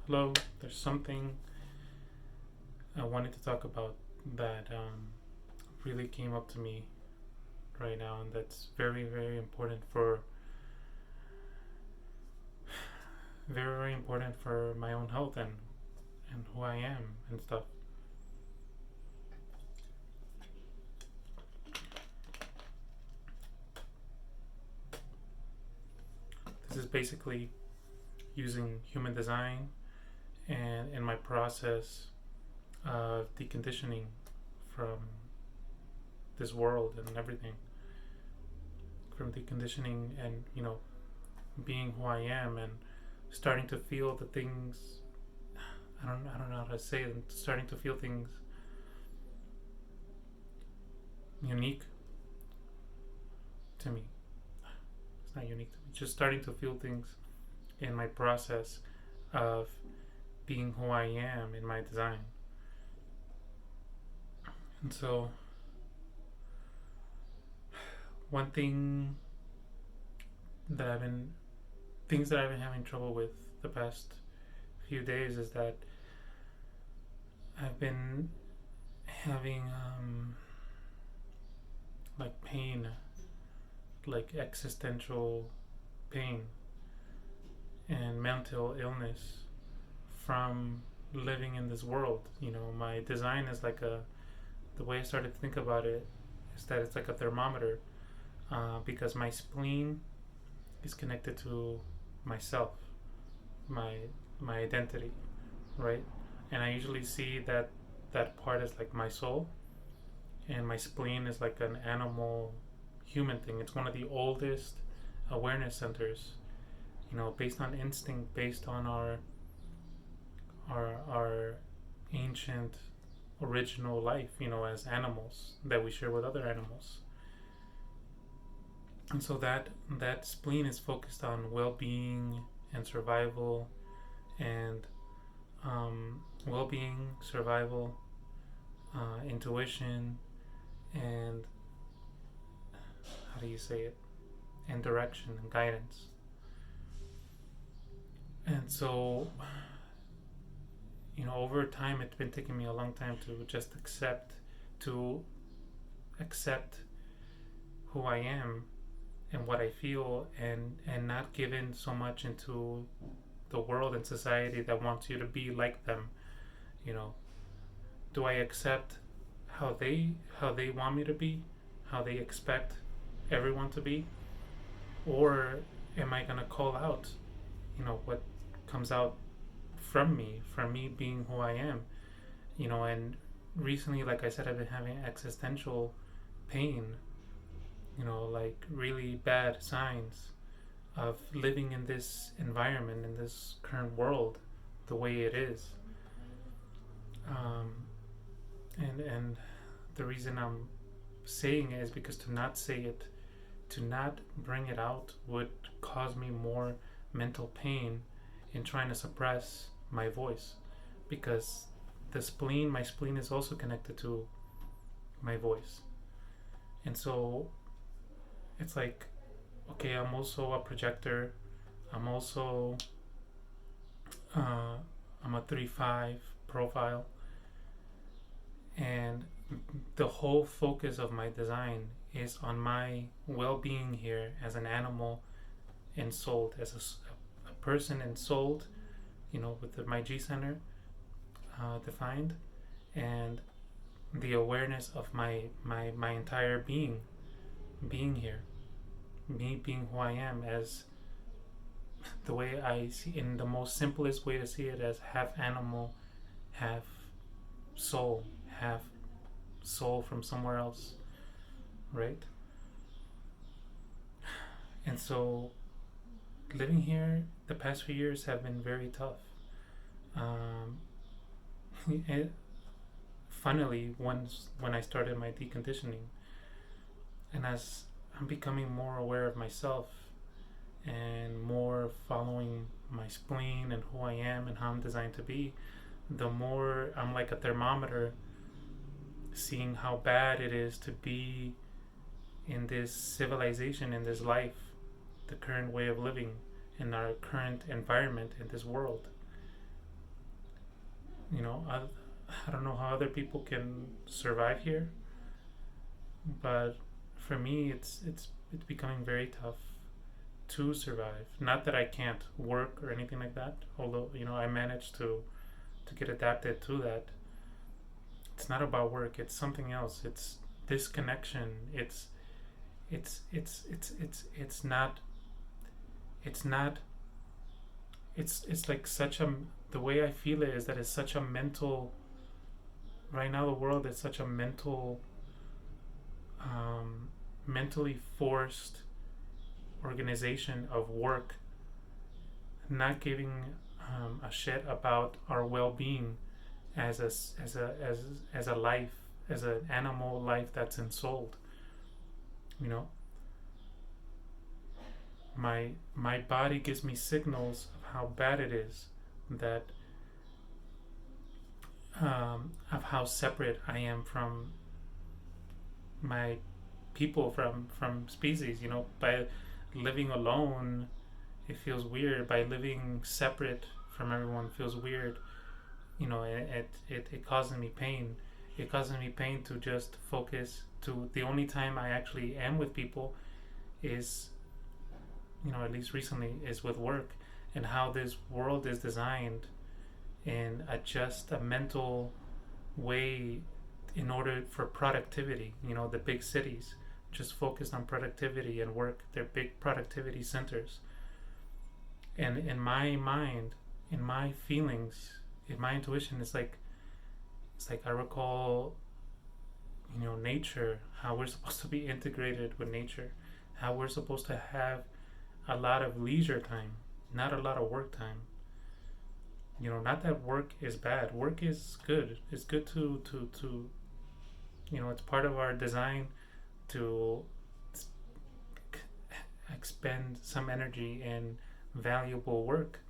Hello, there's something I wanted to talk about that really came up to me right now, and that's very, very important very important for my own health and who I am and stuff. This is basically using human design and in my process of deconditioning from this world and everything, from deconditioning and being who I am and starting to feel the things. I don't know how to say it. Starting to feel things unique to me. It's not unique to me. Just starting to feel things in my process of being who I am in my design. And so, one thing that I've been things that I've been having trouble with the past few days is that I've been having like pain, like existential pain and mental illness from living in this world. My design is like the way I started to think about it is that it's like a thermometer, because my spleen is connected to myself, my my identity, right? And I usually see that part as like my soul, and my spleen is like an animal human thing. It's one of the oldest awareness centers, based on instinct, based on our ancient original life, as animals that we share with other animals. And so that spleen is focused on well-being and survival, and well-being, survival, intuition, and how do you say it? And direction and guidance. And so, over time, it's been taking me a long time to just to accept who I am and what I feel, and not give in so much into the world and society that wants you to be like them. You know, do I accept how they want me to be, how they expect everyone to be, or am I gonna call out, what comes out from me being who I am, and recently, like I said, I've been having existential pain, like really bad signs of living in this environment, in this current world, the way it is. Um, and the reason I'm saying it is because to not say it, to not bring it out, would cause me more mental pain in trying to suppress my voice, because my spleen is also connected to my voice. And so it's like, okay, I'm also a projector. I'm also uh, I'm a 3-5 profile, and the whole focus of my design is on my well-being here as an animal ensouled, as a person ensouled, with my G center defined, and the awareness of my entire being here, me being who I am, as the way I see, in the most simplest way to see it, as half animal, half soul, half soul from somewhere else, right? And so living here the past few years have been very tough. Um, it, Funnily, once when I started my deconditioning, and as I'm becoming more aware of myself and more following my spleen and who I am and how I'm designed to be, the more I'm like a thermometer, seeing how bad it is to be in this civilization, in this life, the current way of living, in our current environment, in this world. You know, I don't know how other people can survive here, but for me, it's becoming very tough to survive. Not that I can't work or anything like that, although I managed to get adapted to that. It's not about work. It's something else. It's disconnection. It's not. It's not. It's like such a. The way I feel it is that it's such a mental. Right now, the world is such a mentally forced organization of work, not giving a shit about our well-being as a life, as an animal life that's ensouled. You know, my body gives me signals of how bad it is, that of how separate I am from my people, from species. By living alone, it feels weird. By living separate from everyone, feels weird. It causes me pain. It causes me pain to just focus. To the only time I actually am with people is, at least recently, is with work, and how this world is designed in a mental way in order for productivity. The big cities just focused on productivity and work. They're big productivity centers. And in my mind, in my feelings, in my intuition, it's like I recall, nature, how we're supposed to be integrated with nature, how we're supposed to have a lot of leisure time, not a lot of work time. Not that work is bad. Work is good. It's good to it's part of our design to expend some energy in valuable work.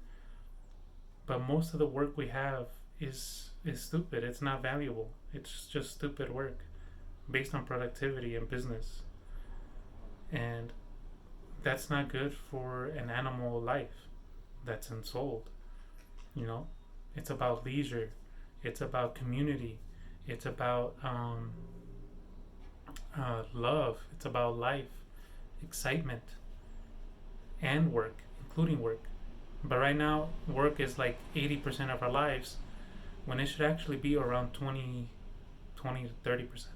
But most of the work we have is stupid. It's not valuable. It's just stupid work based on productivity and business. And that's not good for an animal life that's ensouled. It's about leisure. It's about community. It's about love. It's about life, excitement, and work, including work. But right now, work is like 80% of our lives, when it should actually be around 20 to 30%.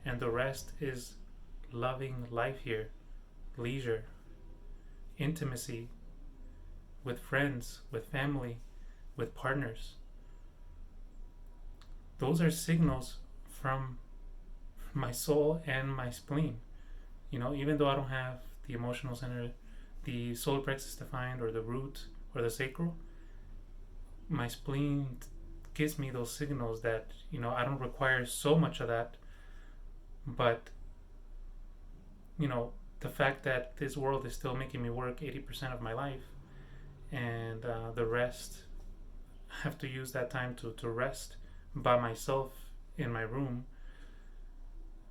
And the rest is loving life here, leisure, intimacy with friends, with family, with partners. Those are signals from my soul and my spleen. Even though I don't have the emotional center, the solar plexus defined, or the root, or the sacral, my spleen gives me those signals that I don't require so much of that. But the fact that this world is still making me work 80% of my life, and the rest, I have to use that time to rest by myself in my room,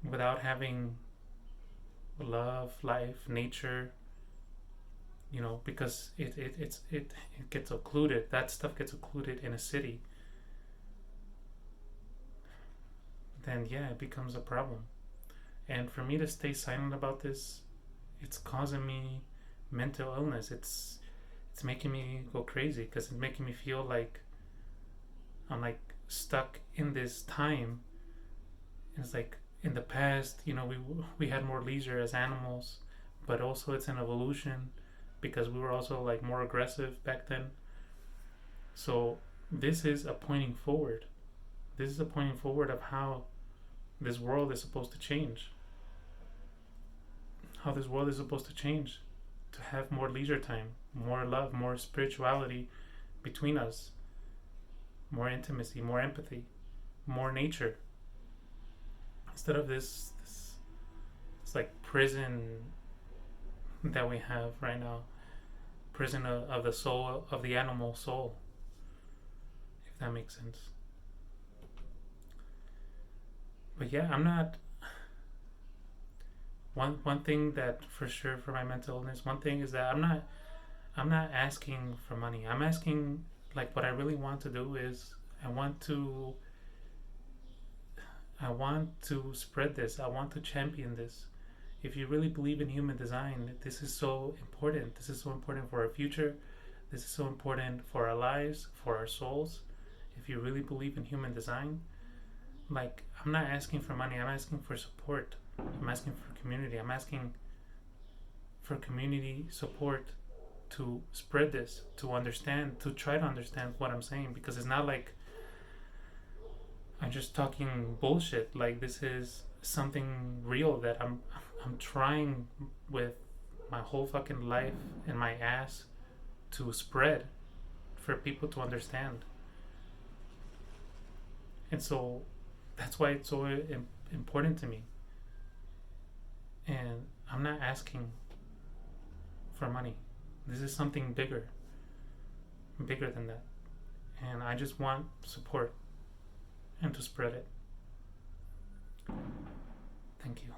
without having love, life, nature, because it gets occluded. That stuff gets occluded in a city. Then yeah, it becomes a problem. And for me to stay silent about this, it's causing me mental illness. It's making me go crazy, because it's making me feel like I'm like stuck in this time. And it's like, in the past, we had more leisure as animals, but also it's an evolution, because we were also like more aggressive back then. So this is a pointing forward. This is a pointing forward of how this world is supposed to change. How this world is supposed to change, to have more leisure time, more love, more spirituality between us, more intimacy, more empathy, more nature. Instead of this it's like prison that we have right now, prison of the soul, of the animal soul, if that makes sense. But yeah, I'm not. One thing that for sure for my mental illness, one thing is that I'm not asking for money. I'm asking, like, what I really want to do is I want to I want to spread this. I want to champion this. If you really believe in human design, this is so important. This is so important for our future. This is so important for our lives, for our souls. If you really believe in human design, like, I'm not asking for money, I'm asking for support. I'm asking for community. I'm asking for community support to spread this, to understand, to try to understand what I'm saying, because it's not like I'm just talking bullshit. Like, this is something real that I'm trying with my whole fucking life and my ass to spread for people to understand. And so that's why it's so important to me. And I'm not asking for money. This is something bigger than that. And I just want support and to spread it. Thank you.